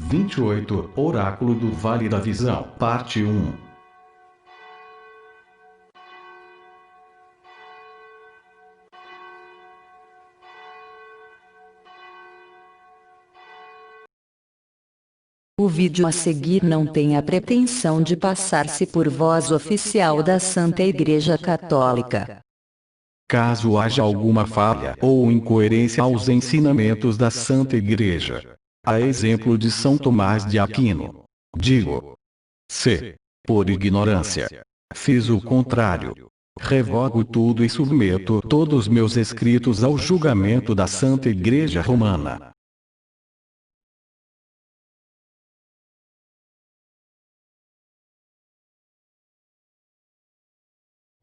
28 Oráculo do Vale da Visão, Parte 1. O vídeo a seguir não tem a pretensão de passar-se por voz oficial da Santa Igreja Católica. Caso haja alguma falha ou incoerência aos ensinamentos da Santa Igreja, a exemplo de São Tomás de Aquino, digo: se, por ignorância, fiz o contrário, revogo tudo e submeto todos meus escritos ao julgamento da Santa Igreja Romana.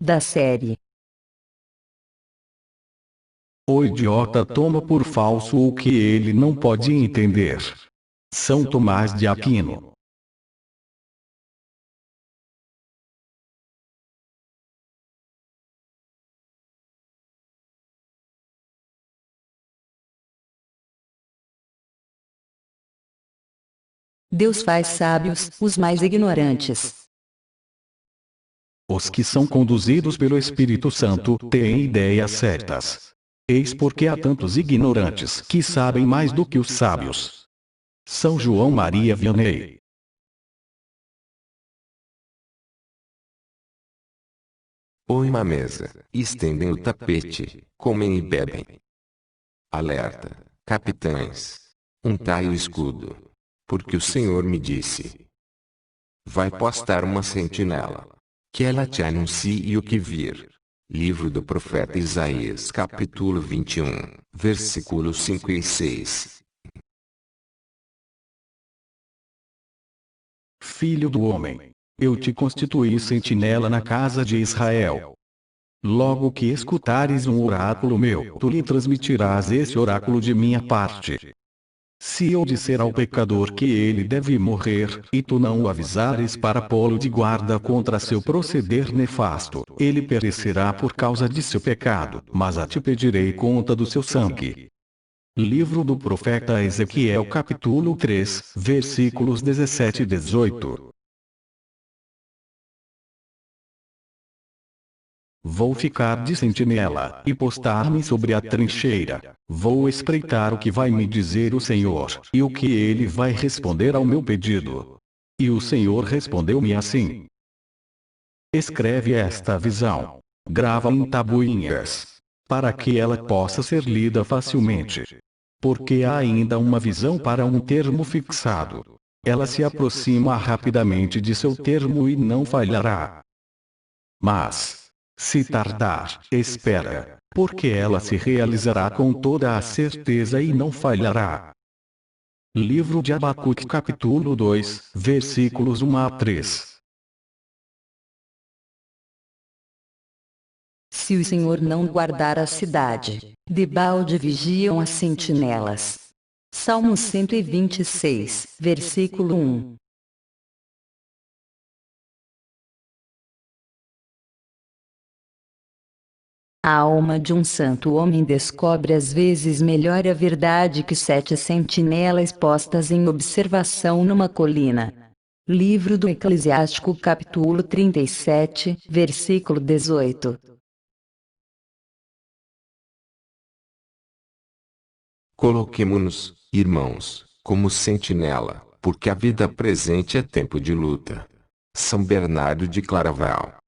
Da série. O idiota toma por falso o que ele não pode entender. São Tomás de Aquino. Deus faz sábios os mais ignorantes. Os que são conduzidos pelo Espírito Santo têm ideias certas. Eis porque há tantos ignorantes que sabem mais do que os sábios. São João Maria Vianney. Põe uma mesa, estendem o tapete, comem e bebem. Alerta, capitães. Untai o escudo. Porque o Senhor me disse: vai postar uma sentinela, que ela te anuncie o que vir. Livro do profeta Isaías, capítulo 21, versículos 5 e 6. Filho do homem, eu te constituí sentinela na casa de Israel. Logo que escutares um oráculo meu, tu lhe transmitirás esse oráculo de minha parte. Se eu disser ao pecador que ele deve morrer, e tu não o avisares para pô-lo de guarda contra seu proceder nefasto, ele perecerá por causa de seu pecado, mas a ti pedirei conta do seu sangue. Livro do profeta Ezequiel, capítulo 3, versículos 17 e 18. Vou ficar de sentinela, e postar-me sobre a trincheira. Vou espreitar o que vai me dizer o Senhor, e o que ele vai responder ao meu pedido. E o Senhor respondeu-me assim: escreve esta visão. Grava em tabuinhas, para que ela possa ser lida facilmente. Porque há ainda uma visão para um termo fixado. Ela se aproxima rapidamente de seu termo e não falhará. Mas, se tardar, espera, porque ela se realizará com toda a certeza e não falhará. Livro de Abacuque, capítulo 2, versículos 1 a 3. Se o Senhor não guardar a cidade, debalde vigiam as sentinelas. Salmo 126, versículo 1. A alma de um santo homem descobre às vezes melhor a verdade que 7 sentinelas postas em observação numa colina. Livro do Eclesiástico, capítulo 37, versículo 18. Coloquemo-nos, irmãos, como sentinela, porque a vida presente é tempo de luta. São Bernardo de Claraval.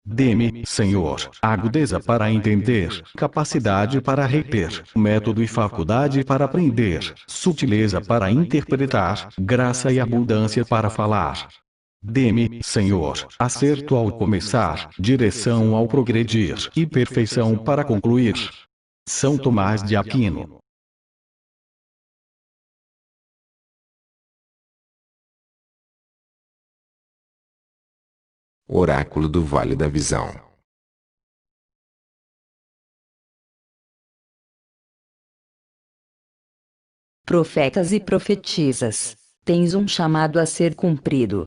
Dê-me, Senhor, agudeza para entender, capacidade para reter, método e faculdade para aprender, sutileza para interpretar, graça e abundância para falar. Dê-me, Senhor, acerto ao começar, direção ao progredir e perfeição para concluir. São Tomás de Aquino. Oráculo do Vale da Visão. Profetas e profetisas, tens um chamado a ser cumprido.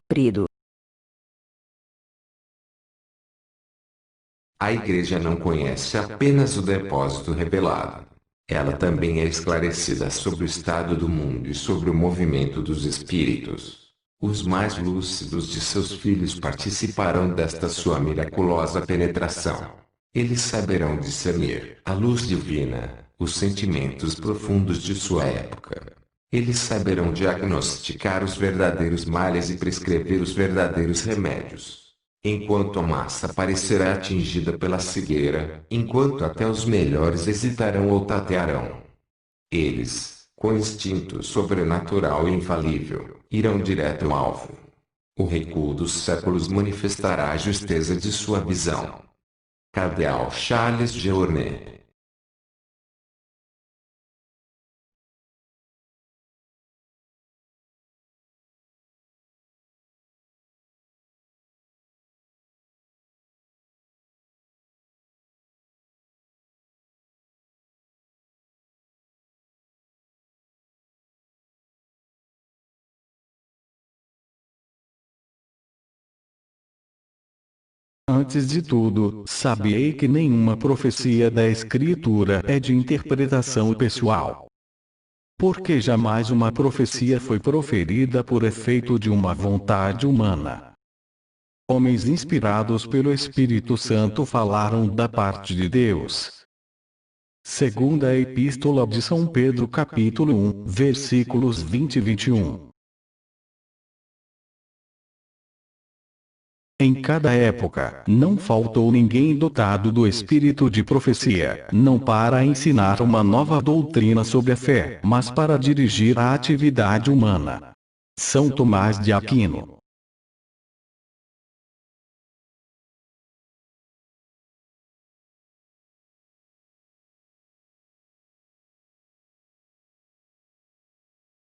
A Igreja não conhece apenas o depósito revelado. Ela também é esclarecida sobre o estado do mundo e sobre o movimento dos espíritos. Os mais lúcidos de seus filhos participarão desta sua miraculosa penetração. Eles saberão discernir a luz divina, os sentimentos profundos de sua época. Eles saberão diagnosticar os verdadeiros males e prescrever os verdadeiros remédios. Enquanto a massa parecerá atingida pela cegueira, enquanto até os melhores hesitarão ou tatearão, eles, com instinto sobrenatural e infalível, irão direto ao alvo. O recuo dos séculos manifestará a justeza de sua visão. Cardeal Charles de Ornay. Antes de tudo, sabei que nenhuma profecia da Escritura é de interpretação pessoal. Porque jamais uma profecia foi proferida por efeito de uma vontade humana. Homens inspirados pelo Espírito Santo falaram da parte de Deus. Segunda Epístola de São Pedro capítulo 1, versículos 20 e 21. Em cada época, não faltou ninguém dotado do espírito de profecia, não para ensinar uma nova doutrina sobre a fé, mas para dirigir a atividade humana. São Tomás de Aquino.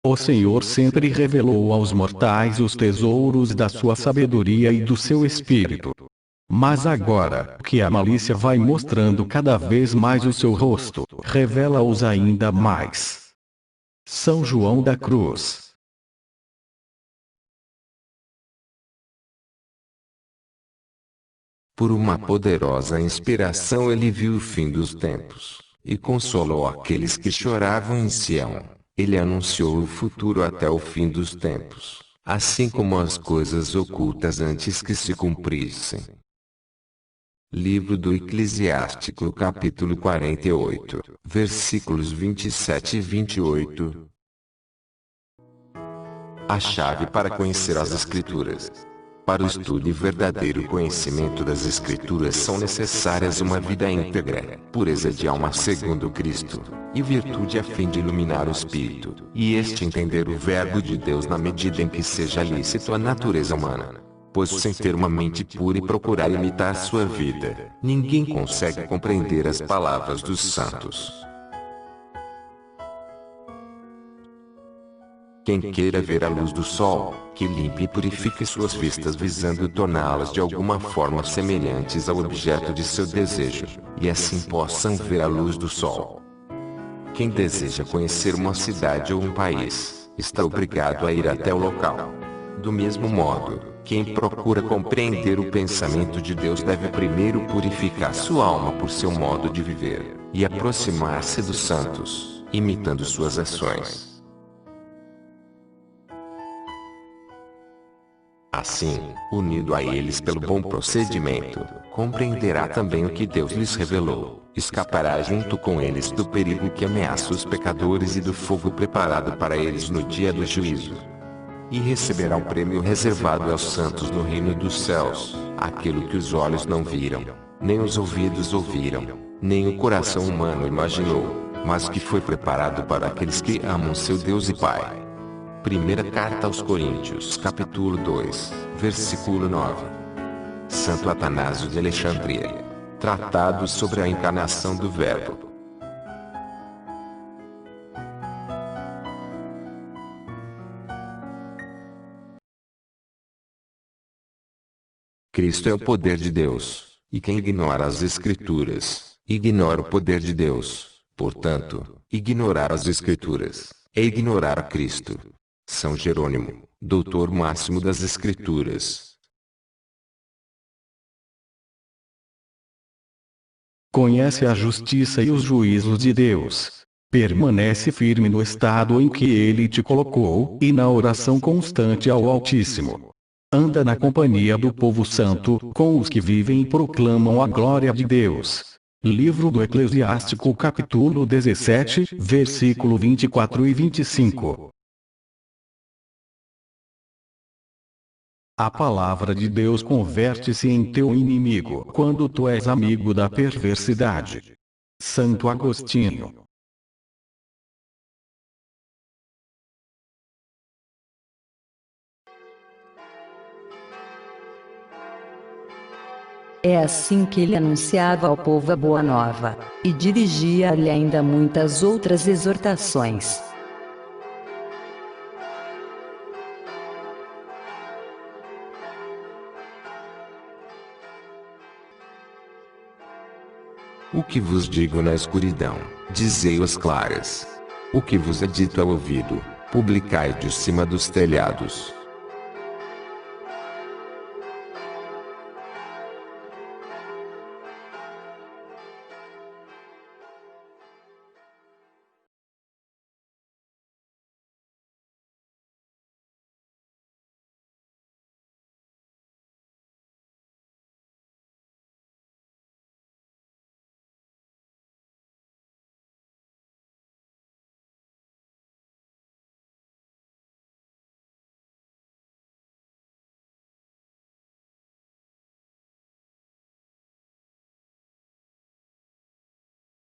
O Senhor sempre revelou aos mortais os tesouros da sua sabedoria e do seu espírito. Mas agora, que a malícia vai mostrando cada vez mais o seu rosto, revela-os ainda mais. São João da Cruz. Por uma poderosa inspiração ele viu o fim dos tempos, e consolou aqueles que choravam em Sião. Ele anunciou o futuro até o fim dos tempos, assim como as coisas ocultas antes que se cumprissem. Livro do Eclesiástico capítulo 48, versículos 27 e 28. A chave para conhecer as Escrituras. Para o estudo e verdadeiro conhecimento das Escrituras são necessárias uma vida íntegra, pureza de alma segundo Cristo, e virtude a fim de iluminar o espírito, e este entender o Verbo de Deus na medida em que seja lícito à natureza humana. Pois sem ter uma mente pura e procurar imitar sua vida, ninguém consegue compreender as palavras dos santos. Quem queira ver a luz do sol, que limpe e purifique suas vistas visando torná-las de alguma forma semelhantes ao objeto de seu desejo, e assim possam ver a luz do sol. Quem deseja conhecer uma cidade ou um país, está obrigado a ir até o local. Do mesmo modo, quem procura compreender o pensamento de Deus deve primeiro purificar sua alma por seu modo de viver, e aproximar-se dos santos, imitando suas ações. Assim, unido a eles pelo bom procedimento, compreenderá também o que Deus lhes revelou, escapará junto com eles do perigo que ameaça os pecadores e do fogo preparado para eles no dia do juízo. E receberá o prêmio reservado aos santos no reino dos céus, aquilo que os olhos não viram, nem os ouvidos ouviram, nem o coração humano imaginou, mas que foi preparado para aqueles que amam seu Deus e Pai. Primeira Carta aos Coríntios, capítulo 2, versículo 9. Santo Atanásio de Alexandria. Tratado sobre a encarnação do Verbo. Cristo é o poder de Deus, e quem ignora as Escrituras, ignora o poder de Deus. Portanto, ignorar as Escrituras é ignorar a Cristo. São Jerônimo, doutor máximo das Escrituras. Conhece a justiça e os juízos de Deus. Permanece firme no estado em que Ele te colocou e na oração constante ao Altíssimo. Anda na companhia do povo santo, com os que vivem e proclamam a glória de Deus. Livro do Eclesiástico, capítulo 17, versículo 24 e 25. A palavra de Deus converte-se em teu inimigo quando tu és amigo da perversidade. Santo Agostinho. É assim que ele anunciava ao povo a boa nova, e dirigia-lhe ainda muitas outras exortações. O que vos digo na escuridão, dizei-o às claras. O que vos é dito ao ouvido, publicai de cima dos telhados.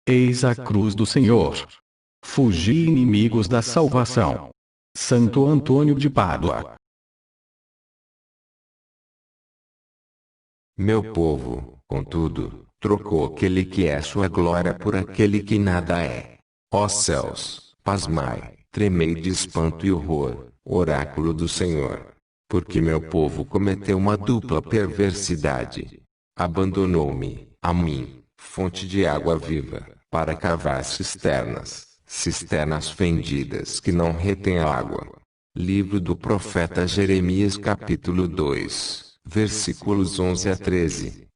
Eis a cruz do Senhor. Fugi, inimigos da salvação. Santo Antônio de Pádua. Meu povo, contudo, trocou aquele que é sua glória por aquele que nada é. Ó céus, pasmai, tremei de espanto e horror, oráculo do Senhor. Porque meu povo cometeu uma dupla perversidade. Abandonou-me, a mim, fonte de água viva, para cavar cisternas, cisternas fendidas que não retêm água. Livro do profeta Jeremias, capítulo 2, versículos 11 a 13.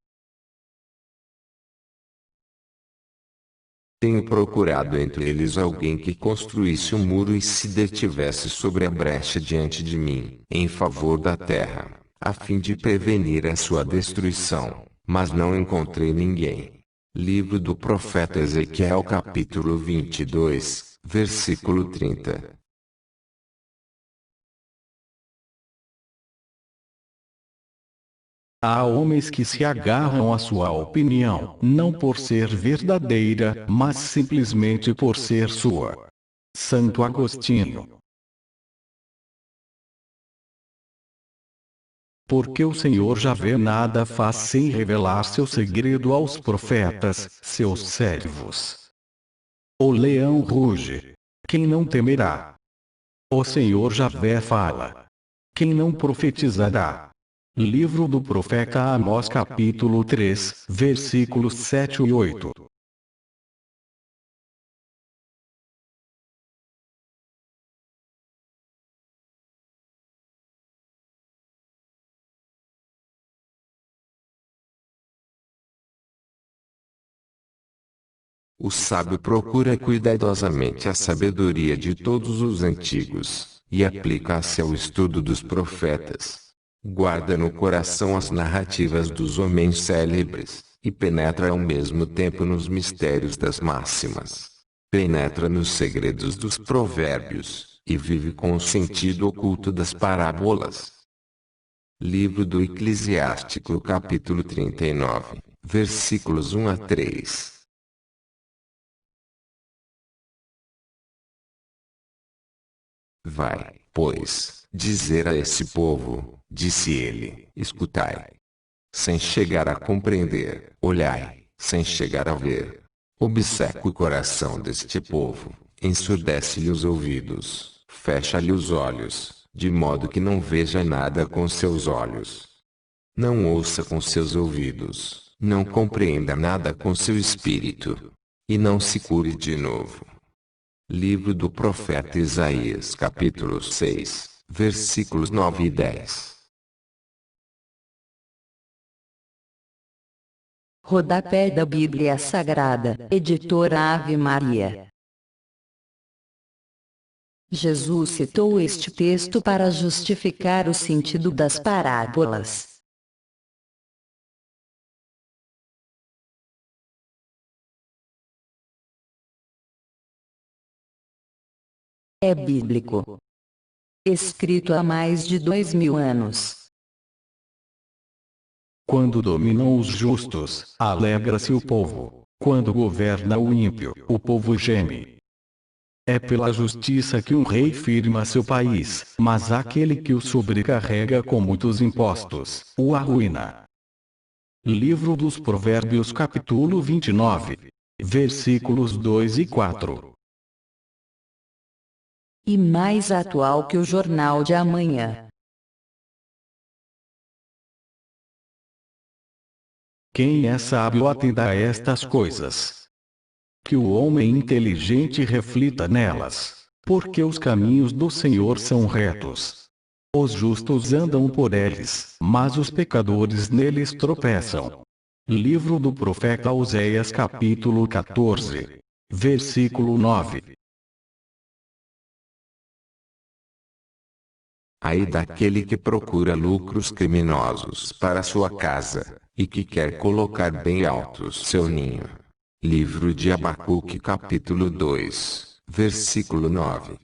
Tenho procurado entre eles alguém que construísse um muro e se detivesse sobre a brecha diante de mim, em favor da terra, a fim de prevenir a sua destruição, mas não encontrei ninguém. Livro do profeta Ezequiel, capítulo 22, versículo 30. Há homens que se agarram à sua opinião, não por ser verdadeira, mas simplesmente por ser sua. Santo Agostinho. Porque o Senhor Javé nada faz sem revelar seu segredo aos profetas, seus servos. O leão ruge. Quem não temerá? O Senhor Javé fala. Quem não profetizará? Livro do profeta Amós, capítulo 3, versículos 7 e 8. O sábio procura cuidadosamente a sabedoria de todos os antigos, e aplica-se ao estudo dos profetas. Guarda no coração as narrativas dos homens célebres, e penetra ao mesmo tempo nos mistérios das máximas. Penetra nos segredos dos provérbios, e vive com o sentido oculto das parábolas. Livro do Eclesiástico, capítulo 39, versículos 1 a 3. Vai, pois, dizer a esse povo, disse ele, escutai. Sem chegar a compreender, olhai, sem chegar a ver. Obceca o coração deste povo, ensurdece-lhe os ouvidos, fecha-lhe os olhos, de modo que não veja nada com seus olhos. Não ouça com seus ouvidos, não compreenda nada com seu espírito. E não se cure de novo. Livro do profeta Isaías, capítulo 6, versículos 9 e 10. Rodapé da Bíblia Sagrada, editora Ave Maria. Jesus citou este texto para justificar o sentido das parábolas. É bíblico. Escrito há mais de 2000 anos. Quando dominam os justos, alegra-se o povo. Quando governa o ímpio, o povo geme. É pela justiça que um rei firma seu país, mas aquele que o sobrecarrega com muitos impostos, o arruína. Livro dos Provérbios capítulo 29, versículos 2 e 4. E mais atual que o Jornal de Amanhã. Quem é sábio atenda a estas coisas. Que o homem inteligente reflita nelas, porque os caminhos do Senhor são retos. Os justos andam por eles, mas os pecadores neles tropeçam. Livro do profeta Oséias capítulo 14, versículo 9. Ai daquele que procura lucros criminosos para sua casa, e que quer colocar bem alto seu ninho. Livro de Abacuque capítulo 2, versículo 9.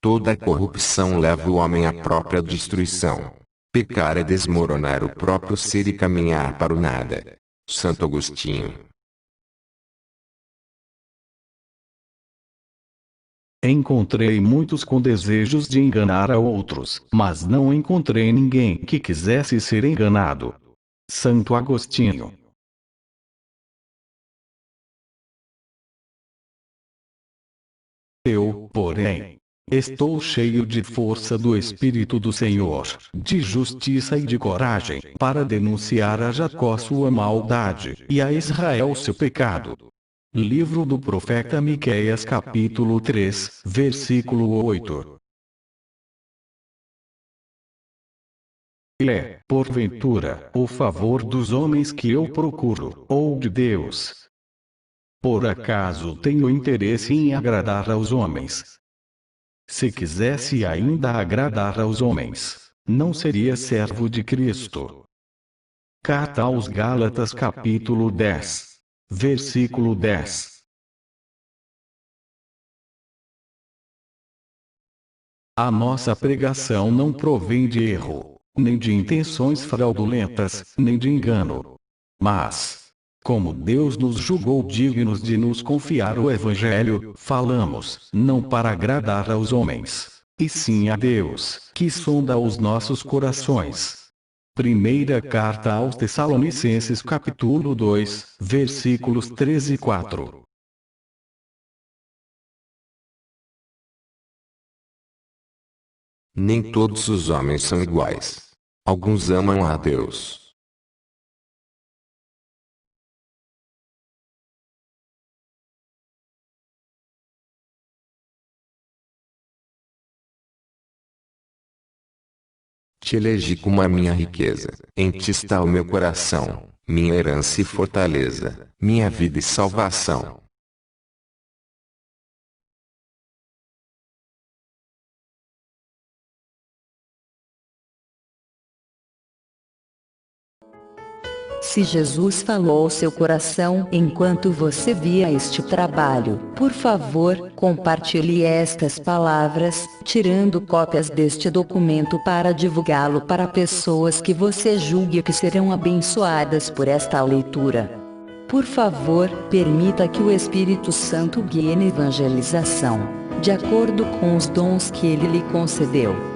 Toda corrupção leva o homem à própria destruição. Pecar é desmoronar o próprio ser e caminhar para o nada. Santo Agostinho. Encontrei muitos com desejos de enganar a outros, mas não encontrei ninguém que quisesse ser enganado. Santo Agostinho. Eu, porém, estou cheio de força do Espírito do Senhor, de justiça e de coragem, para denunciar a Jacó sua maldade, e a Israel seu pecado. Livro do profeta Miqueias capítulo 3, versículo 8. É, porventura, o favor dos homens que eu procuro, ou de Deus? Por acaso tenho interesse em agradar aos homens? Se quisesse ainda agradar aos homens, não seria servo de Cristo. Carta aos Gálatas capítulo 10. Versículo 10. A nossa pregação não provém de erro, nem de intenções fraudulentas, nem de engano. Mas, como Deus nos julgou dignos de nos confiar o Evangelho, falamos, não para agradar aos homens, e sim a Deus, que sonda os nossos corações. Primeira Carta aos Tessalonicenses capítulo 2, versículos 13 e 4. Nem todos os homens são iguais. Alguns amam a Deus. Te elegi como a minha riqueza, em ti está o meu coração, minha herança e fortaleza, minha vida e salvação. Se Jesus falou ao seu coração enquanto você via este trabalho, por favor, compartilhe estas palavras, tirando cópias deste documento para divulgá-lo para pessoas que você julgue que serão abençoadas por esta leitura. Por favor, permita que o Espírito Santo guie na evangelização, de acordo com os dons que ele lhe concedeu.